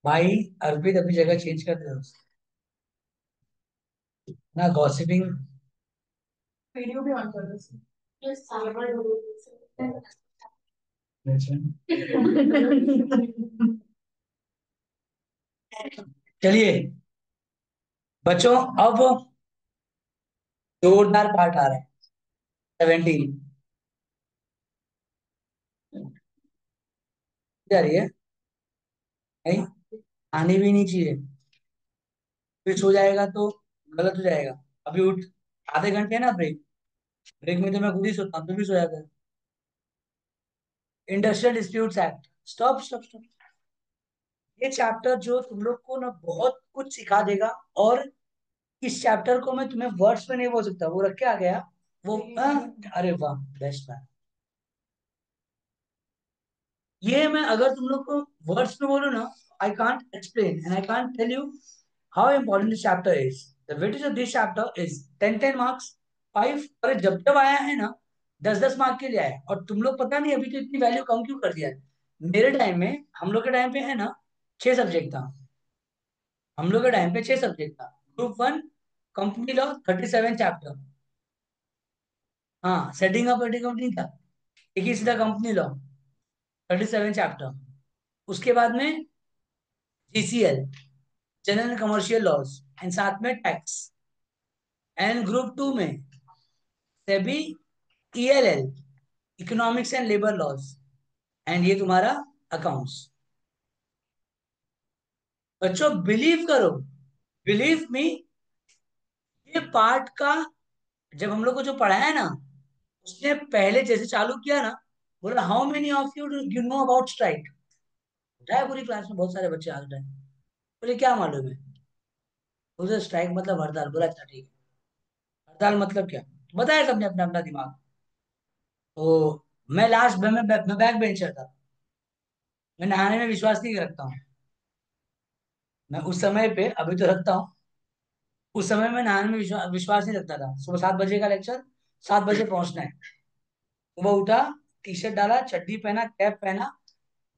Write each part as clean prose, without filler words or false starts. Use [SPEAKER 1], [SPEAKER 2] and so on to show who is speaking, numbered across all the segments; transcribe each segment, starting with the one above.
[SPEAKER 1] भाई अर्पित अभी जगह चेंज कर दे उसकी। ना गॉसिपिंग। वीडियो भी ऑन कर दो उसकी। चलिए बच्चों, अब जोरदार पार्ट आ रहा है। 17 जा रही है। नहीं, आनी भी नहीं चाहिए। फिर सो जाएगा तो गलत हो जाएगा। अभी उठ। आधे घंटे है ना ब्रेक। ब्रेक में तो मैं खुद ही सोता हूँ, तू भी सो जाता है। Industrial disputes act. Stop stop stop. ये चैप्टर जो तुम लोग को ना बहुत कुछ सिखा देगा। और इस चैप्टर को मैं तुम्हें वर्ड्स में नहीं बोल सकता, वो रख के आ गया। वो अरे वाह, बेस्ट मैन। ये मैं अगर तुम लोग को वर्ड्स में बोलूँ ना, I can't explain and I can't tell you how important this chapter is. The weightage of this chapter is 10-10 marks. 5। और जब जब आया है ना, 10-10 मार्क के लिए आया है। और तुम लोग पता नहीं अभी तो इतनी वैल्यू कम क्यों कर दिया है। मेरे टाइम में, हम लोग के टाइम पे है ना, 6 सब्जेक्ट था। हम लोग के टाइम पे 6 सब्जेक्ट था। Group 1 company law 37 chapter. हाँ, सेटिंग अप वेटिंग अप नहीं था। एक ही सीधा कंपनी लॉ 37 चैप्टर। उसके बाद में GCL, general commercial laws, and साथ में टैक्स। एंड ग्रुप 2 में SEBI, ELL, economics and labour laws, and ये तुम्हारा अकाउंट्स। बच्चों बिलीव करो, बिलीव मी, ये पार्ट का जब हम लोग को जो पढ़ाया है ना, उसने पहले जैसे चालू किया ना, बोला how many of you you know about strike. उठाया पूरी क्लास में, बहुत सारे बच्चे हाथ उठाए। बोले क्या मालूम है। उसे स्ट्राइक मतलब हड़ताल। बोला अच्छा ठीक है, हड़ताल मतलब क्या। बताया सबने अपना अपना दिमाग। तो मैं लास्ट मैं बैक बेंचर था। मैं नहाने में विश्वास नहीं रखता हूँ। मैं उस समय पे, अभी तो रखता हूँ। उस समय मैं नहाने में विश्वास नहीं रखता था। सुबह 7 बजे का लेक्चर, 7 बजे पहुंचना है। सुबह उठा, टी शर्ट डाला, चड्डी पहना, कैप पहना,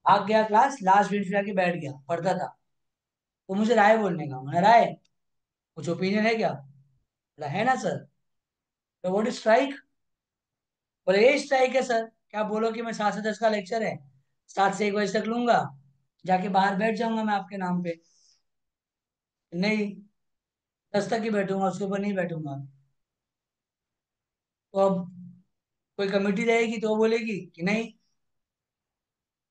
[SPEAKER 1] भाग गया क्लास, लास्ट बेंच पे जाके बैठ गया, पढ़ता था। तो मुझे राय बोलने का, मैंने राय, कुछ ओपिनियन है क्या। बोला है ना सर। तो व्हाट इज स्ट्राइक। बोले ये स्ट्राइक है सर। क्या बोलो कि मैं 7 से 10 का लेक्चर है, 7 से 1 बजे तक लूंगा, जाके बाहर बैठ जाऊंगा मैं आपके नाम पे। नहीं, 10 तक ही बैठूंगा, उसके ऊपर नहीं बैठूंगा। तो अब कोई कमेटी रहेगी तो वो बोलेगी कि नहीं,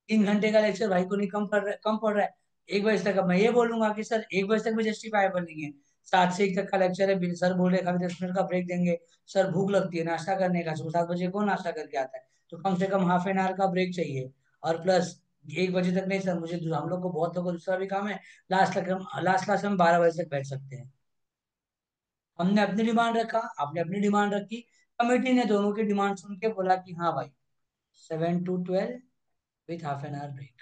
[SPEAKER 1] 3 घंटे का लेक्चर भाई को नहीं कम पड़ रहा है। 1 बजे तक अब मैं ये बोलूंगा कि सर 1 बजे तक भी जस्टिफाइबल नहीं है। 7 से 1 तक का लेक्चर है, सर बोले खाली 10 मिनट का ब्रेक देंगे। सर भूख लगती है नाश्ता करने का, सुबह 7 बजे कौन नाश्ता करके आता है। तो कम से कम हाफ एन आवर का ब्रेक चाहिए। और प्लस 1 बजे तक नहीं सर, मुझे हम लोग को बहुत लोगों को दूसरा भी काम है। लास्ट क्लास हम 12 बजे तक बैठ सकते हैं। हमने अपनी डिमांड रखा, आपने अपनी डिमांड रखी। कमेटी ने दोनों की डिमांड सुन के बोला कि हाँ भाई, 7 to 12 with half an hour break.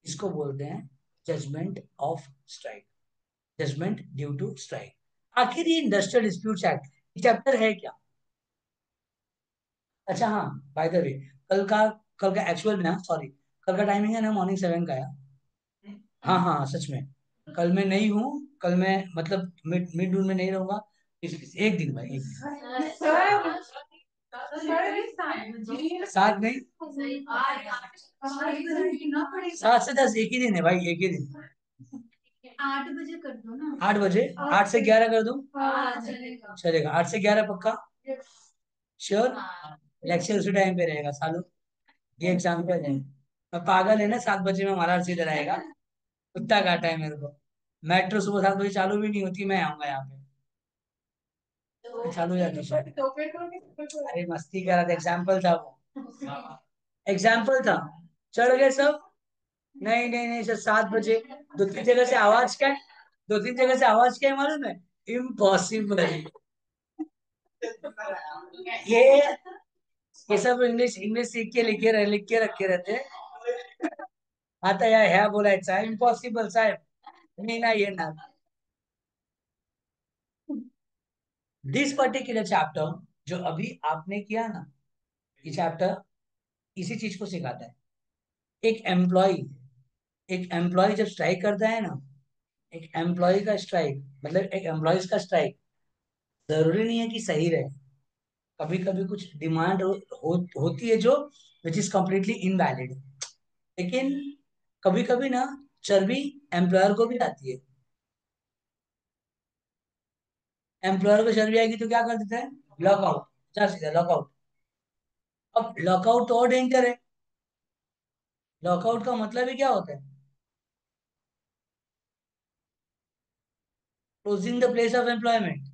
[SPEAKER 1] इसको बोलते हैं judgement of strike, judgement due to strike. आखिर ये इंडस्ट्रियल डिस्प्यूट्स एक्ट चैप्टर है क्या। अच्छा हाँ, बाय द वे, कल का कल का एक्चुअल में ना, सॉरी, कल का टाइमिंग है ना मॉर्निंग 7 का है। हाँ हाँ हाँ, सच में। कल मैं नहीं हूँ। कल मैं मतलब मिड मिड नून में नहीं रहूंगा। एक दिन भाई, एक दिन। सात नहीं, 7 से 10 एक ही दिन है भाई, एक ही दिन। 8 बजे कर दो ना। 8 बजे, 8 से 11 कर दूं। हाँ, चलेगा 8 से 11 पक्का। श्योर। लेक्चर उसी टाइम पे रहेगा सालों। ये एग्जाम पे रहेगा। मैं पागल है ना, 7 बजे में हमारा सीधे रहेगा। कुत्ता काटा है मेरे को। मेट्रो सुबह 7 बजे चालू भी नहीं होती, मैं आऊंगा यहाँ पे चालू हो जाती शायद। अरे मस्ती कर रहा था, एग्जाम्पल था वो। एग्जाम्पल था। चढ़ गए सब। नहीं नहीं नहीं सर, 7 बजे। 2-3 जगह से आवाज क्या है, 2-3 जगह से आवाज क्या है मालूम है। इम्पॉसिबल। ये ये सब इंग्लिश इंग्लिश सीख के लिख के रखे रहते हैं। आता है बोला है साहब, इम्पॉसिबल साहब। नहीं ना, ये ना। दिस पर्टिकुलर चैप्टर जो अभी आपने किया ना, ये चैप्टर इसी चीज को सिखाता है। एक एम्प्लॉय एक एम्प्लॉय जब स्ट्राइक करता है ना, एक एम्प्लॉय का स्ट्राइक मतलब एक एम्प्लॉयज का स्ट्राइक जरूरी नहीं है कि सही रहे। कभी कभी कुछ डिमांड होती है जो विच इज कम्प्लीटली इनवैलिड। लेकिन कभी कभी ना चर्बी एम्प्लॉयर को भी आती है। एम्प्लॉयर को चर्बी आएगी तो क्या कर देता है? लॉकआउट। जा सीधा लॉकआउट। अब लॉकआउट तो और डेंजर है। लॉकआउट का मतलब ही क्या होता है? Closing the place of employment.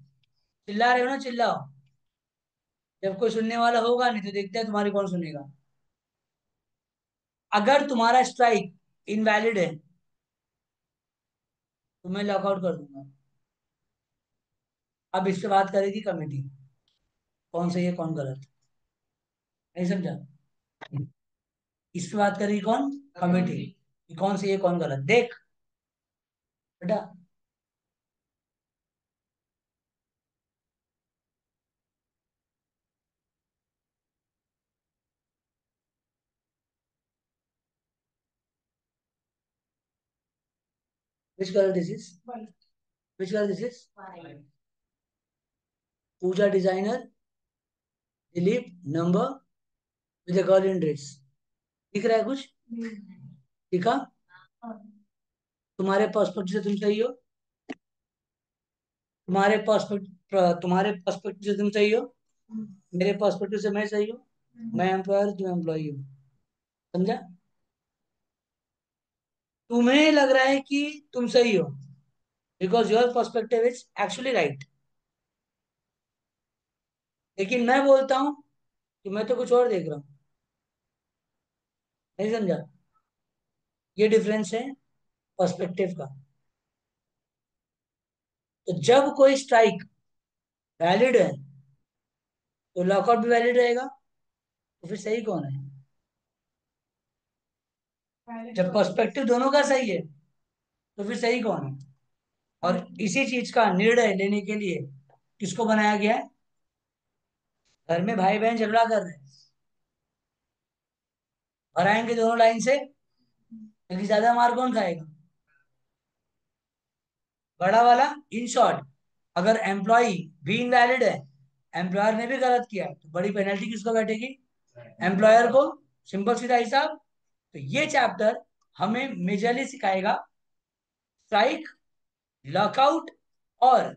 [SPEAKER 1] चिल्ला रहे हो ना, चिल्लाओ। जब कोई सुनने वाला होगा नहीं तो देखते हैं तुम्हारी कौन सुनेगा। अगर तुम्हारा स्ट्राइक इनवैलिड है तो मैं लॉकआउट कर दूंगा। अब इस पे बात करेगी कमेटी, कौन सही है कौन गलत। नहीं समझा? इस पे बात करेगी कौन? कमेटी, कि कौन सही है कौन गलत। देख बेटा, which colour this is? Which colour this is? Pooja designer, Dilip number with a girl in dress। दिख रहा है कुछ? दिखा? तुम्हारे पर्सपेक्टिव से तुम सही हो। तुम्हारे पर्सपेक्टिव से तुम सही हो। मेरे पर्सपेक्टिव से मैं सही हूँ। मैं एम्प्लॉयर, तुम एम्प्लॉई हो। समझा? तुम्हें लग रहा है कि तुम सही हो because your perspective is actually right. लेकिन मैं बोलता हूँ कि मैं तो कुछ और देख रहा हूँ। नहीं समझा? ये डिफरेंस है पर्सपेक्टिव का। तो जब कोई स्ट्राइक वैलिड है तो लॉकआउट भी वैलिड रहेगा। तो फिर सही कौन है? जब पर्सपेक्टिव दोनों का सही है तो फिर सही कौन है? और इसी चीज का निर्णय लेने के लिए किसको बनाया गया है? घर में भाई बहन झगड़ा कर रहे हैं, भराएंगे दोनों लाइन से, लेकिन ज्यादा मार कौन खाएगा? बड़ा वाला। इन शॉर्ट, अगर एम्प्लॉय भी इनवैलिड है, एम्प्लॉयर ने भी गलत किया है, तो बड़ी पेनल्टी किसको बैठेगी? एम्प्लॉयर को। सिंपल सीधा हिसाब। तो ये चैप्टर हमें मेजरली सिखाएगा स्ट्राइक, लॉकआउट और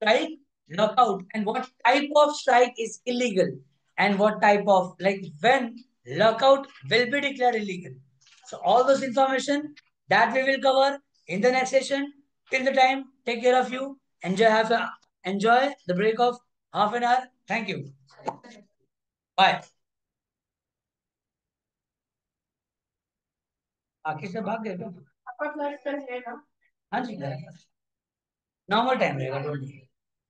[SPEAKER 1] strike, knockout, and what type of strike is illegal, and what type of like when lockout will be declared illegal. So all those information that we will cover in the next session. Till the time, take care of you. Enjoy the break of half an hour. Thank you. Bye. बाकी से भाग गए क्या? हाँ जी, normal time रहेगा।